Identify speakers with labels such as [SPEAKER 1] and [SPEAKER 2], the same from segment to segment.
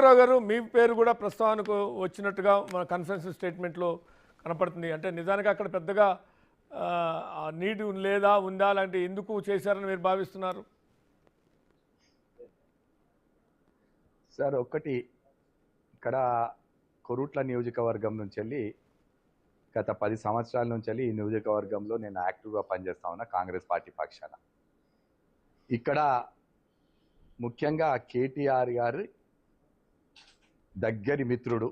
[SPEAKER 1] రావు గారు మీ పేరు కూడా ప్రస్తావనకు వచ్చినట్టుగా మన కాన్ఫరెన్స్ స్టేట్మెంట్లో కనపడుతుంది. అంటే నిజానికి అక్కడ పెద్దగా నీడ్ లేదా ఉందా అలాంటి ఎందుకు చేశారని మీరు భావిస్తున్నారు?
[SPEAKER 2] సార్ ఒకటి ఇక్కడ కొరుట్ల నియోజకవర్గం నుంచి వెళ్ళి గత 10 సంవత్సరాల నుంచి వెళ్ళి ఈ నియోజకవర్గంలో నేను యాక్టివ్గా పనిచేస్తా ఉన్నా కాంగ్రెస్ పార్టీ పక్షాన. ఇక్కడ ముఖ్యంగా కేటీఆర్ గారి దగ్గరి మిత్రుడు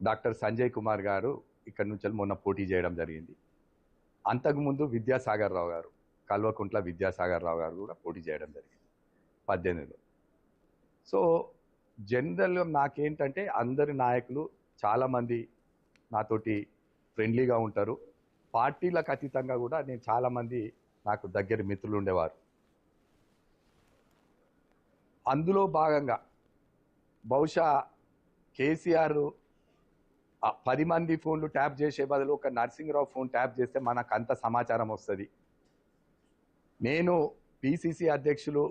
[SPEAKER 2] డాక్టర్ సంజయ్ కుమార్ గారు ఇక్కడ నుంచి మొన్న పోటీ చేయడం జరిగింది. అంతకుముందు విద్యాసాగర్ రావు గారు, కల్వకుంట్ల విద్యాసాగర్ రావు గారు కూడా పోటీ చేయడం జరిగింది 18లో. సో జనరల్గా నాకేంటంటే అందరి నాయకులు చాలామంది నాతోటి ఫ్రెండ్లీగా ఉంటారు. పార్టీలకు అతీతంగా కూడా నేను చాలామంది నాకు దగ్గర మిత్రులు ఉండేవారు. అందులో భాగంగా బహుశా కేసీఆర్ 10 మంది ఫోన్లు ట్యాప్ చేసే బదులు ఒక నరసింహరావు ఫోన్ ట్యాప్ చేస్తే మనకు అంత సమాచారం వస్తుంది. నేను పిసిసి అధ్యక్షులు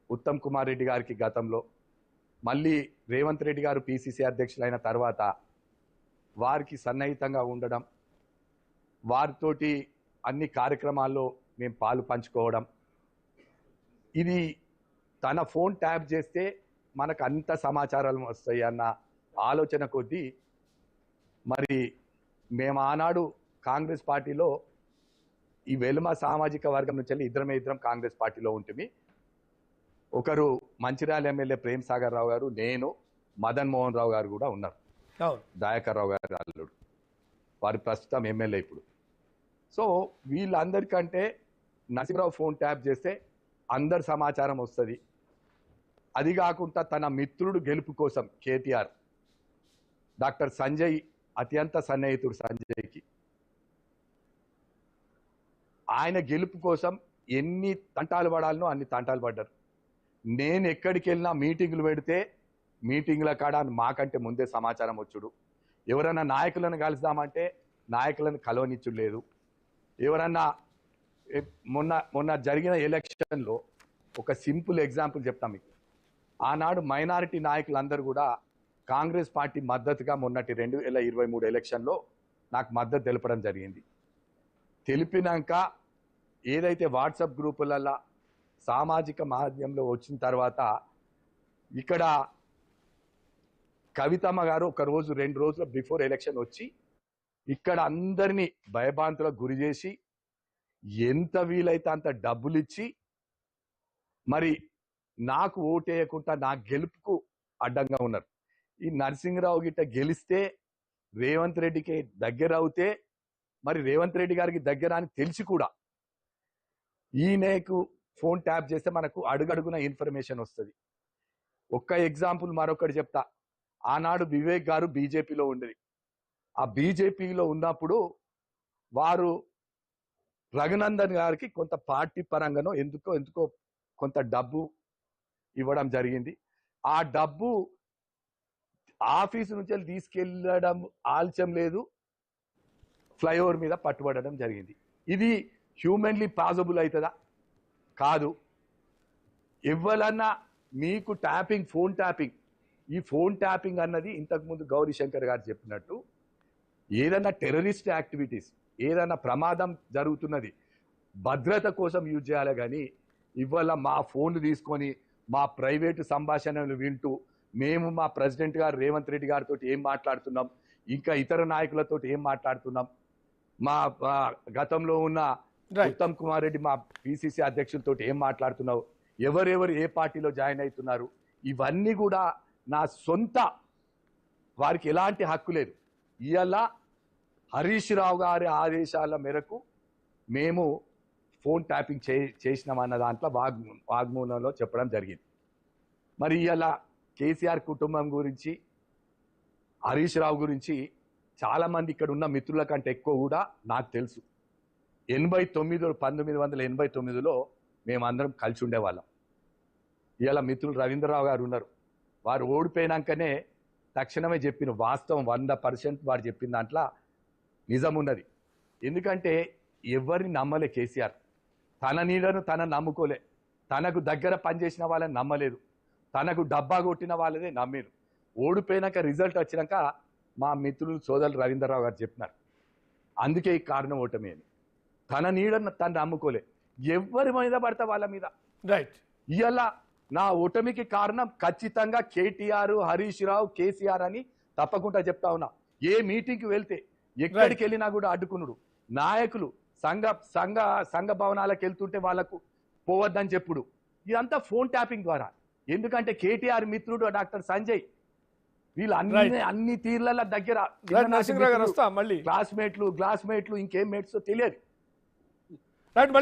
[SPEAKER 2] ఉత్తమ్ కుమార్ రెడ్డి గారికి గతంలో, మళ్ళీ రేవంత్ రెడ్డి గారు పిసిసి అధ్యక్షులైన తర్వాత వారికి సన్నిహితంగా ఉండడం, వారితోటి అన్ని కార్యక్రమాల్లో మేము పాలు పంచుకోవడం, ఇది తన ఫోన్ ట్యాప్ చేస్తే మనకు అంత సమాచారాలు వస్తాయి అన్న ఆలోచన కొద్దీ మరి మేము ఆనాడు కాంగ్రెస్ పార్టీలో ఈ వెలుమ సామాజిక వర్గం నుంచి వెళ్ళి ఇద్దరం కాంగ్రెస్ పార్టీలో ఉంటుంది. ఒకరు మంచిర్యాల ఎమ్మెల్యే ప్రేమ్ సాగర్ రావు గారు, నేను, మదన్ మోహన్ రావు గారు కూడా ఉన్నారు, దయాకర్ రావు గారి అల్లుడు, వారు ప్రస్తుతం ఎమ్మెల్యే ఇప్పుడు. సో వీళ్ళందరికంటే నరసింహరావు ఫోన్ ట్యాప్ చేస్తే అందరి సమాచారం వస్తుంది. అది కాకుండా తన మిత్రుడు గెలుపు కోసం కేటీఆర్ డాక్టర్ సంజయ్ అత్యంత సన్నిహితుడు సంజయ్కి, ఆయన గెలుపు కోసం ఎన్ని తంటాలు పడాలనో అన్ని తంటాలు పడ్డారు. నేను ఎక్కడికి వెళ్ళినా మీటింగులు పెడితే మీటింగ్ల కాడ మాకంటే ముందే సమాచారం వచ్చుడు. ఎవరన్నా నాయకులను కలుద్దామంటే నాయకులను కలవనిచ్చుడు లేదు. ఎవరన్నా మొన్న జరిగిన ఎలక్షన్లో ఒక సింపుల్ ఎగ్జాంపుల్ చెప్తాం మీకు. ఆనాడు మైనారిటీ నాయకులందరూ కూడా కాంగ్రెస్ పార్టీ మద్దతుగా మొన్నటి 2023 ఎలక్షన్లో నాకు మద్దతు తెలపడం జరిగింది. తెలిపినాక ఏదైతే వాట్సాప్ గ్రూపులలో సామాజిక మాధ్యమంలో వచ్చిన తర్వాత ఇక్కడ కవితమ్మ గారు ఒక రోజు 2 రోజుల బిఫోర్ ఎలక్షన్ వచ్చి ఇక్కడ అందరినీ భయభ్రాంతులకు గురి చేసి ఎంత వీలైతే అంత డబ్బులు ఇచ్చి మరి నాకు ఓటేయకుండా నా గెలుపుకు అడ్డంగా ఉన్నారు. ఈ నరసింహరావు గిట్ట గెలిస్తే రేవంత్ రెడ్డికి దగ్గర అవుతే మరి రేవంత్ రెడ్డి గారికి దగ్గర అని తెలిసి కూడా ఈయనకు ఫోన్ ట్యాప్ చేస్తే మనకు అడుగడుగున ఇన్ఫర్మేషన్ వస్తుంది. ఒక్క ఎగ్జాంపుల్ మరొకటి చెప్తా. ఆనాడు వివేక్ గారు బీజేపీలో ఉండేది. ఆ బీజేపీలో ఉన్నప్పుడు వారు రఘునందన్ గారికి కొంత పార్టీ పరంగానో ఎందుకో కొంత డబ్బు ఇవ్వడం జరిగింది. ఆ డబ్బు ఆఫీసు నుంచి తీసుకెళ్ళడం ఆలస్యం లేదు, ఫ్లైఓవర్ మీద పట్టుబడడం జరిగింది. ఇది హ్యూమన్లీ పాసిబుల్ అవుతుందా? కాదు. ఎవరన్నా మీకు ట్యాపింగ్, ఫోన్ ట్యాపింగ్, ఈ ఫోన్ ట్యాపింగ్ అన్నది ఇంతకుముందు గౌరీశంకర్ గారు చెప్పినట్టు ఏదన్నా టెర్రరిస్ట్ యాక్టివిటీస్, ఏదన్నా ప్రమాదం జరుగుతున్నది భద్రత కోసం యూజ్ చేయాలి. కానీ ఇవాళ మా ఫోన్లు తీసుకొని మా ప్రైవేటు సంభాషణలు వింటూ మేము మా ప్రెసిడెంట్ గారు రేవంత్ రెడ్డి గారితో ఏం మాట్లాడుతున్నాం, ఇంకా ఇతర నాయకులతో ఏం మాట్లాడుతున్నాం, మా గతంలో ఉన్న ఉత్తమ్ కుమార్ రెడ్డి మా పిసిసి అధ్యక్షులతో ఏం మాట్లాడుతున్నావు, ఎవరెవరు ఏ పార్టీలో జాయిన్ అవుతున్నారు, ఇవన్నీ కూడా నా సొంత, వారికి ఎలాంటి హక్కు లేదు. ఇవాళ హరీష్ రావు గారి ఆదేశాల మేరకు మేము ఫోన్ ట్యాపింగ్ చేసినామన్న దాంట్లో వాగ్మూలంలో చెప్పడం జరిగింది. మరి ఇవాళ కేసీఆర్ కుటుంబం గురించి, హరీష్ రావు గురించి చాలామంది ఇక్కడ ఉన్న మిత్రుల కంటే ఎక్కువ కూడా నాకు తెలుసు. 1989లో మేమందరం కలిసి ఉండేవాళ్ళం. ఇవాళ మిత్రులు రవీంద్రరావు గారు ఉన్నారు. వారు ఓడిపోయినాకనే తక్షణమే చెప్పిన వాస్తవం 100% వారు చెప్పిన దాంట్లో నిజం ఉన్నది. ఎందుకంటే ఎవరిని నమ్మలే కేసీఆర్. తన నీడను తన నమ్ముకోలే, తనకు దగ్గర పనిచేసిన వాళ్ళని నమ్మలేదు, తనకు డబ్బా కొట్టిన వాళ్ళదే నమ్మిరు. ఓడిపోయినాక రిజల్ట్ వచ్చినాక మా మిత్రులు సోదరులు రవీంద్రరావు గారు చెప్పినారు, అందుకే ఈ కారణం ఓటమి అని. తన నీడను తను నమ్ముకోలే, ఎవరి మీద పడతా వాళ్ళ మీద.
[SPEAKER 1] రైట్.
[SPEAKER 2] ఇవాళ నా ఓటమికి కారణం ఖచ్చితంగా కేటీఆర్, హరీష్ రావు, కేసీఆర్ అని తప్పకుండా చెప్తా ఉన్నా. ఏ మీటింగ్కి వెళ్తే ఎక్కడికి వెళ్ళినా కూడా అడ్డుకునుడు, నాయకులు సంఘ భవనాలకు వెళ్తుంటే వాళ్ళకు పోవద్దని చెప్పుడు, ఇదంతా ఫోన్ ట్యాపింగ్ ద్వారా. ఎందుకంటే కేటీఆర్ మిత్రుడు డాక్టర్ సంజయ్, వీళ్ళు అన్ని తీర్ల దగ్గర
[SPEAKER 1] నరసింహరావు గారు వస్తా మళ్ళీ
[SPEAKER 2] క్లాస్మేట్లు ఇంకేం మేట్స్ తెలియదు.
[SPEAKER 1] రైట్.